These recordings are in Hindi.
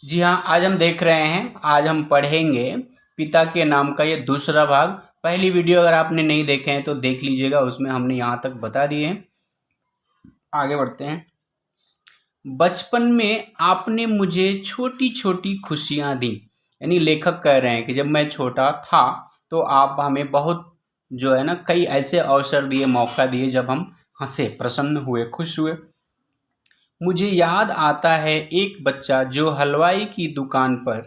जी हाँ, आज हम देख रहे हैं, आज हम पढ़ेंगे पिता के नाम का ये दूसरा भाग। पहली वीडियो अगर आपने नहीं देखे हैं तो देख लीजिएगा, उसमें हमने यहाँ तक बता दिए हैं। आगे बढ़ते हैं। बचपन में आपने मुझे छोटी छोटी खुशियाँ दी, यानी लेखक कह रहे हैं कि जब मैं छोटा था तो आप हमें बहुत जो है ना कई ऐसे अवसर दिए, मौका दिए जब हम हंसे, प्रसन्न हुए, खुश हुए। मुझे याद आता है एक बच्चा जो हलवाई की दुकान पर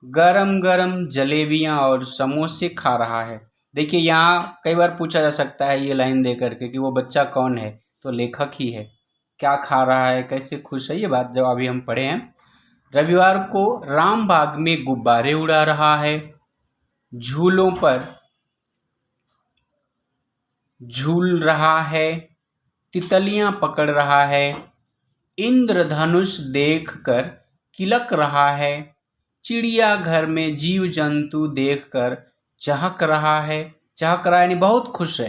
गरम गरम जलेबियां और समोसे खा रहा है। देखिए, यहाँ कई बार पूछा जा सकता है ये लाइन दे करके कि वो बच्चा कौन है, तो लेखक ही है। क्या खा रहा है, कैसे खुश है, ये बात जो अभी हम पढ़े हैं। रविवार को राम बाग में गुब्बारे उड़ा रहा है, झूलों पर झूल रहा है, तितलियां पकड़ रहा है, इंद्रधनुष देखकर किलक रहा है, चिड़ियाघर में जीव जंतु देखकर चहक रहा है। चहक रहा है यानी बहुत खुश है।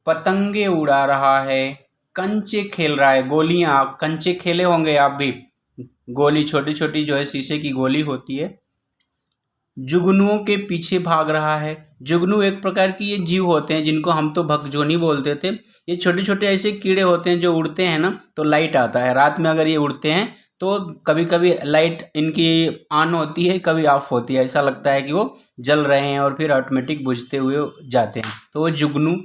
पतंगे उड़ा रहा है, कंचे खेल रहा है, गोलियां, आप कंचे खेले होंगे आप भी। गोली छोटी छोटी जो है शीशे की गोली होती है। जुगनुओं के पीछे भाग रहा है। जुगनू एक प्रकार की ये जीव होते हैं जिनको हम तो भगजोनी बोलते थे। ये छोटे छोटे ऐसे कीड़े होते हैं जो उड़ते हैं ना, तो लाइट आता है रात में। अगर ये उड़ते हैं तो कभी कभी लाइट इनकी ऑन होती है, कभी ऑफ होती है, ऐसा लगता है कि वो जल रहे हैं और फिर ऑटोमेटिक बुझते हुए जाते हैं। तो वो जुगनू,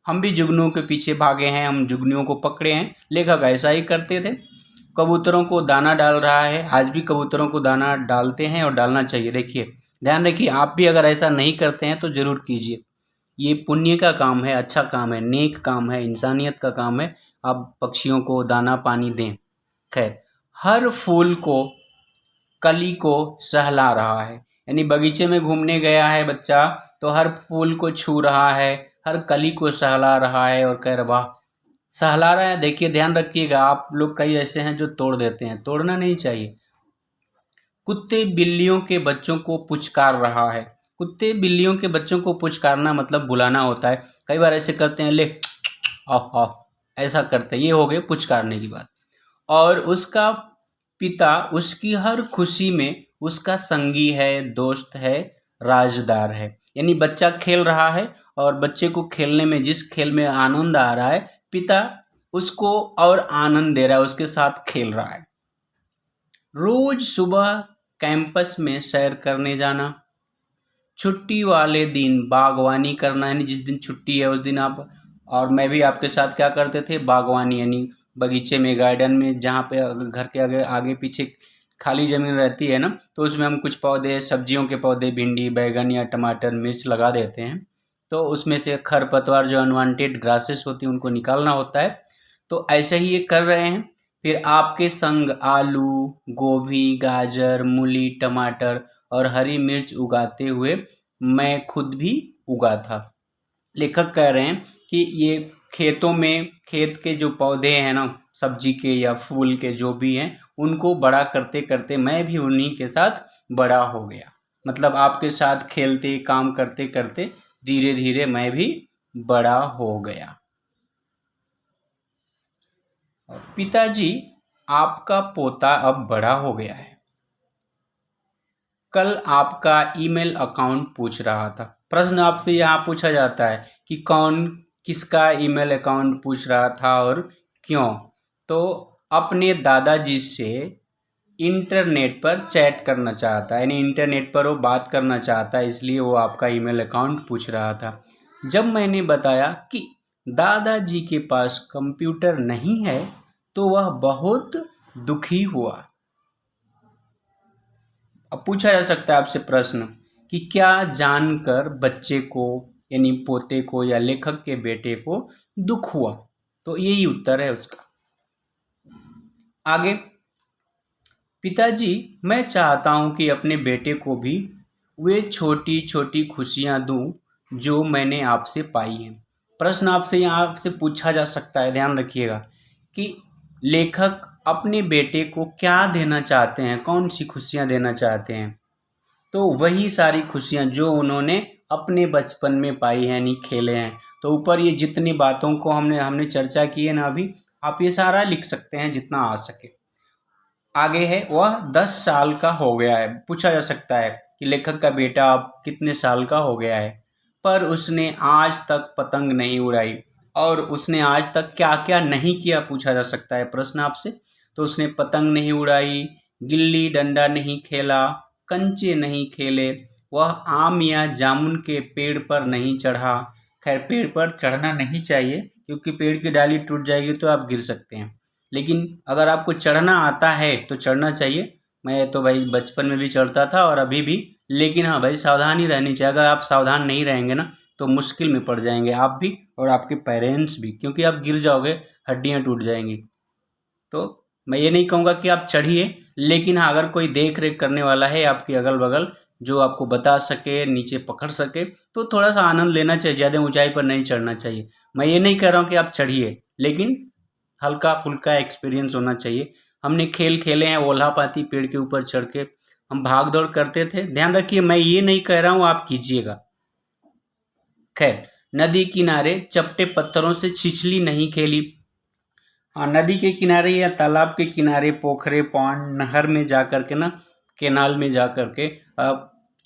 हम भी जुगनुओं के पीछे भागे हैं, हम जुगनुओं को पकड़े हैं। लेखक ऐसा ही करते थे। कबूतरों को दाना डाल रहा है, आज भी कबूतरों को दाना डालते हैं और डालना चाहिए। देखिए, ध्यान रखिए, आप भी अगर ऐसा नहीं करते हैं तो जरूर कीजिए। ये पुण्य का काम है, अच्छा काम है, नेक काम है, इंसानियत का काम है। आप पक्षियों को दाना पानी दें। खैर, हर फूल को कली को सहला रहा है, यानी बगीचे में घूमने गया है बच्चा तो हर फूल को छू रहा है, हर कली को सहला रहा है और कह रहा वाह, सहला रहा है। देखिए, ध्यान रखिएगा, आप लोग कई ऐसे हैं जो तोड़ देते हैं, तोड़ना नहीं चाहिए। कुत्ते बिल्लियों के बच्चों को पुचकार रहा है। कुत्ते बिल्लियों के बच्चों को पुचकारना मतलब बुलाना होता है। कई बार ऐसे करते हैं, ले आओ आओ, ऐसा करते हैं, ये हो गए पुचकारने की बात। और उसका पिता उसकी हर खुशी में उसका संगी है, दोस्त है, राजदार है। यानी बच्चा खेल रहा है और बच्चे को खेलने में, जिस खेल में आनंद आ रहा है, पिता उसको और आनंद दे रहा है, उसके साथ खेल रहा है। रोज सुबह कैंपस में सैर करने जाना, छुट्टी वाले दिन बागवानी करना, यानी जिस दिन छुट्टी है उस दिन आप और मैं भी आपके साथ क्या करते थे, बागवानी, यानी बगीचे में, गार्डन में, जहाँ पे घर के आगे आगे पीछे खाली ज़मीन रहती है ना, तो उसमें हम कुछ पौधे, सब्जियों के पौधे, भिंडी, बैगन या टमाटर, मिर्च लगा देते हैं। तो उसमें से खरपतवार, जो अनवांटेड ग्रासेस होती हैं, उनको निकालना होता है। तो ऐसे ही ये कर रहे हैं। फिर आपके संग आलू, गोभी, गाजर, मूली, टमाटर और हरी मिर्च उगाते हुए मैं खुद भी उगा था। लेखक कह रहे हैं कि ये खेतों में, खेत के जो पौधे हैं ना, सब्जी के या फूल के जो भी हैं, उनको बड़ा करते करते मैं भी उन्हीं के साथ बड़ा हो गया। मतलब आपके साथ खेलते, काम करते करते धीरे धीरे मैं भी बड़ा हो गया। पिताजी, आपका पोता अब बड़ा हो गया है। कल आपका ईमेल अकाउंट पूछ रहा था। प्रश्न आपसे यहाँ पूछा जाता है कि कौन किसका ईमेल अकाउंट पूछ रहा था और क्यों। तो अपने दादाजी से इंटरनेट पर चैट करना चाहता है, यानी इंटरनेट पर वो बात करना चाहता है, इसलिए वो आपका ईमेल अकाउंट पूछ रहा था। जब मैंने बताया कि दादाजी के पास कंप्यूटर नहीं है तो वह बहुत दुखी हुआ। अब पूछा जा सकता है आपसे प्रश्न कि क्या जानकर बच्चे को, यानी पोते को या लेखक के बेटे को दुख हुआ, तो यही उत्तर है उसका। आगे, पिताजी, मैं चाहता हूं कि अपने बेटे को भी वे छोटी छोटी खुशियां दूं जो मैंने आपसे पाई हैं। प्रश्न आपसे यहाँ से पूछा जा सकता है, ध्यान रखिएगा, कि लेखक अपने बेटे को क्या देना चाहते हैं, कौन सी खुशियां देना चाहते हैं। तो वही सारी खुशियां जो उन्होंने अपने बचपन में पाई हैं, यानी खेले हैं। तो ऊपर ये जितनी बातों को हमने चर्चा की है ना अभी, आप ये सारा लिख सकते हैं जितना आ सके। आगे है वह 10 साल का हो गया है। पूछा जा सकता है कि लेखक का बेटा अब कितने साल का हो गया है, पर उसने आज तक पतंग नहीं उड़ाई। और उसने आज तक क्या क्या नहीं किया पूछा जा सकता है प्रश्न आपसे। तो उसने पतंग नहीं उड़ाई, गिल्ली डंडा नहीं खेला, कंचे नहीं खेले, वह आम या जामुन के पेड़ पर नहीं चढ़ा। खैर, पेड़ पर चढ़ना नहीं चाहिए क्योंकि पेड़ की डाली टूट जाएगी तो आप गिर सकते हैं, लेकिन अगर आपको चढ़ना आता है तो चढ़ना चाहिए। मैं तो भाई बचपन में भी चढ़ता था और अभी भी, लेकिन हाँ भाई सावधानी रहनी चाहिए। अगर आप सावधान नहीं रहेंगे ना तो मुश्किल में पड़ जाएंगे आप भी और आपके पेरेंट्स भी, क्योंकि आप गिर जाओगे, हड्डियाँ टूट जाएंगी। तो मैं ये नहीं कहूँगा कि आप चढ़िए, लेकिन हाँ अगर कोई देख रेख करने वाला है आपके अगल बगल जो आपको बता सके, नीचे पकड़ सके, तो थोड़ा सा आनंद लेना चाहिए, ज़्यादा ऊंचाई पर नहीं चढ़ना चाहिए। मैं ये नहीं कह रहा हूँ कि आप चढ़िए, लेकिन हल्का फुल्का एक्सपीरियंस होना चाहिए। हमने खेल खेले हैं ओल्हा पाती पेड़ के ऊपर चढ़ के, हम भाग दौड़ करते थे। ध्यान रखिए, मैं ये नहीं कह रहा हूँ आप कीजिएगा। खैर, नदी किनारे चपटे पत्थरों से छिछली नहीं खेली। हाँ, नदी के किनारे या तालाब के किनारे, पोखरे, पॉन्ड, नहर में जा कर के ना, केनाल में जा कर के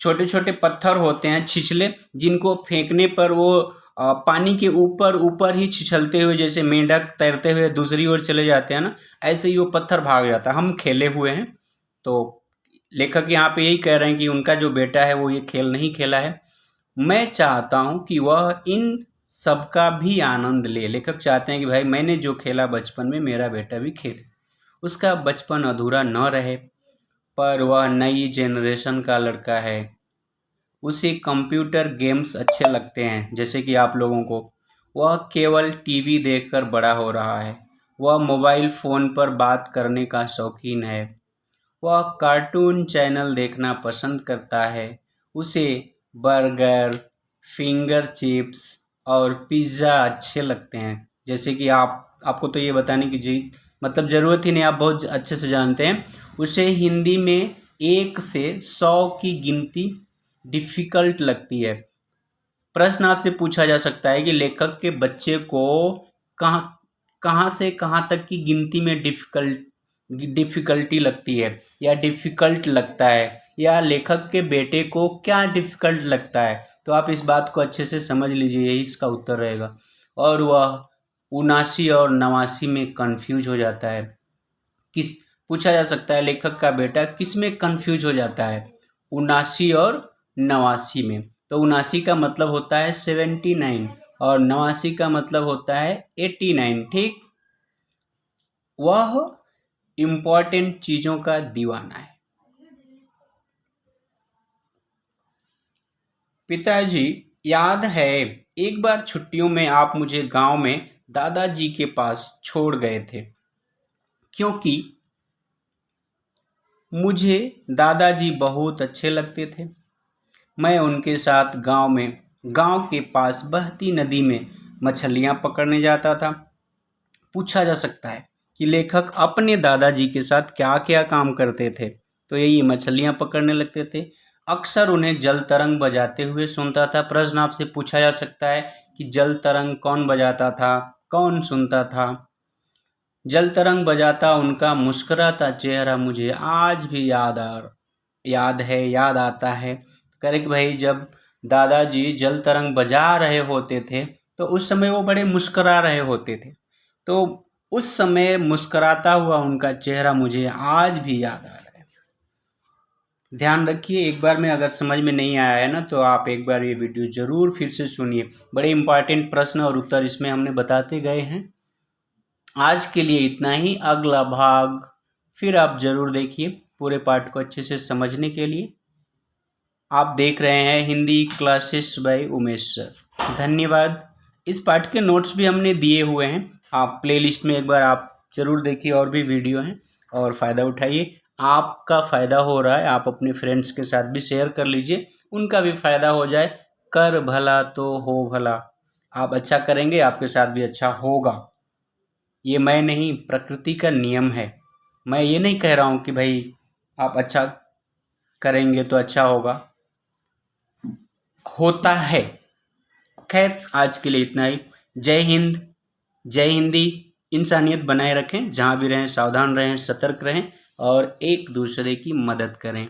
छोटे छोटे पत्थर होते हैं छिछले, जिनको फेंकने पर वो पानी के ऊपर ऊपर ही छिछलते हुए, जैसे मेंढक तैरते हुए दूसरी ओर चले जाते हैं ना, ऐसे ही वो पत्थर भाग जाता है। हम खेले हुए हैं। तो लेखक यहाँ पे यही कह रहे हैं कि उनका जो बेटा है वो ये खेल नहीं खेला है। मैं चाहता हूँ कि वह इन सबका भी आनंद ले। लेखक चाहते हैं कि भाई मैंने जो खेला बचपन में मेरा बेटा भी खेले, उसका बचपन अधूरा न रहे। पर वह नई जेनरेशन का लड़का है, उसे कंप्यूटर गेम्स अच्छे लगते हैं जैसे कि आप लोगों को। वह केवल टीवी देखकर बड़ा हो रहा है। वह मोबाइल फ़ोन पर बात करने का शौकीन है। वह कार्टून चैनल देखना पसंद करता है। उसे बर्गर, फिंगर चिप्स और पिज़्ज़ा अच्छे लगते हैं। जैसे कि आपको तो ये बताने की जी मतलब ज़रूरत ही नहीं, आप बहुत अच्छे से जानते हैं। उसे हिंदी में 1 से 100 की गिनती डिफ़िकल्ट लगती है। प्रश्न आपसे पूछा जा सकता है कि लेखक के बच्चे को कहाँ कहाँ से कहाँ तक की गिनती में डिफ़िकल्टी लगती है, या डिफ़िकल्ट लगता है, या लेखक के बेटे को क्या डिफ़िकल्ट लगता है। तो आप इस बात को अच्छे से समझ लीजिए, यही इसका उत्तर रहेगा। और वह 79 और 89 में कन्फ्यूज हो जाता है। किस पूछा जा सकता है लेखक का बेटा किस में कन्फ्यूज हो जाता है, 79 और 89 में। तो 79 का मतलब होता है 79 और 89 का मतलब होता है 89। ठीक, वह इम्पॉर्टेंट चीज़ों का दीवाना है। पिताजी, याद है एक बार छुट्टियों में आप मुझे गांव में दादाजी के पास छोड़ गए थे, क्योंकि मुझे दादाजी बहुत अच्छे लगते थे। मैं उनके साथ गांव के पास बहती नदी में मछलियां पकड़ने जाता था। पूछा जा सकता है कि लेखक अपने दादाजी के साथ क्या क्या काम करते थे। तो यही मछलियां पकड़ने लगते थे। अक्सर उन्हें जल तरंग बजाते हुए सुनता था। प्रश्न आपसे पूछा जा सकता है कि जल तरंग कौन बजाता था, कौन सुनता था। जल तरंग बजाता उनका मुस्कुराता चेहरा मुझे आज भी याद आता है। करेक्ट भाई, जब दादाजी जल तरंग बजा रहे होते थे तो उस समय वो बड़े मुस्कुरा रहे होते थे। तो उस समय मुस्कुराता हुआ उनका चेहरा मुझे आज भी याद आ रहा है। ध्यान रखिए, एक बार में अगर समझ में नहीं आया है ना तो आप एक बार ये वीडियो ज़रूर फिर से सुनिए। बड़े इंपॉर्टेंट प्रश्न और उत्तर इसमें हमने बताते गए हैं। आज के लिए इतना ही। अगला भाग फिर आप ज़रूर देखिए पूरे पाठ को अच्छे से समझने के लिए। आप देख रहे हैं Hindi classes bye Umesh sir. धन्यवाद। इस पाठ के नोट्स भी हमने दिए हुए हैं, आप प्लेलिस्ट में एक बार आप ज़रूर देखिए, और भी वीडियो हैं और फ़ायदा उठाइए। आपका फ़ायदा हो रहा है, आप अपने फ्रेंड्स के साथ भी शेयर कर लीजिए, उनका भी फ़ायदा हो जाए। कर भला तो हो भला। आप अच्छा करेंगे आपके साथ भी अच्छा होगा। ये मैं नहीं, प्रकृति का नियम है। मैं ये नहीं कह रहा हूँ कि भाई आप अच्छा करेंगे तो अच्छा होगा, होता है। खैर, आज के लिए इतना ही। जय हिंद, जय हिंदी। इंसानियत बनाए रखें, जहाँ भी रहें सावधान रहें, सतर्क रहें और एक दूसरे की मदद करें।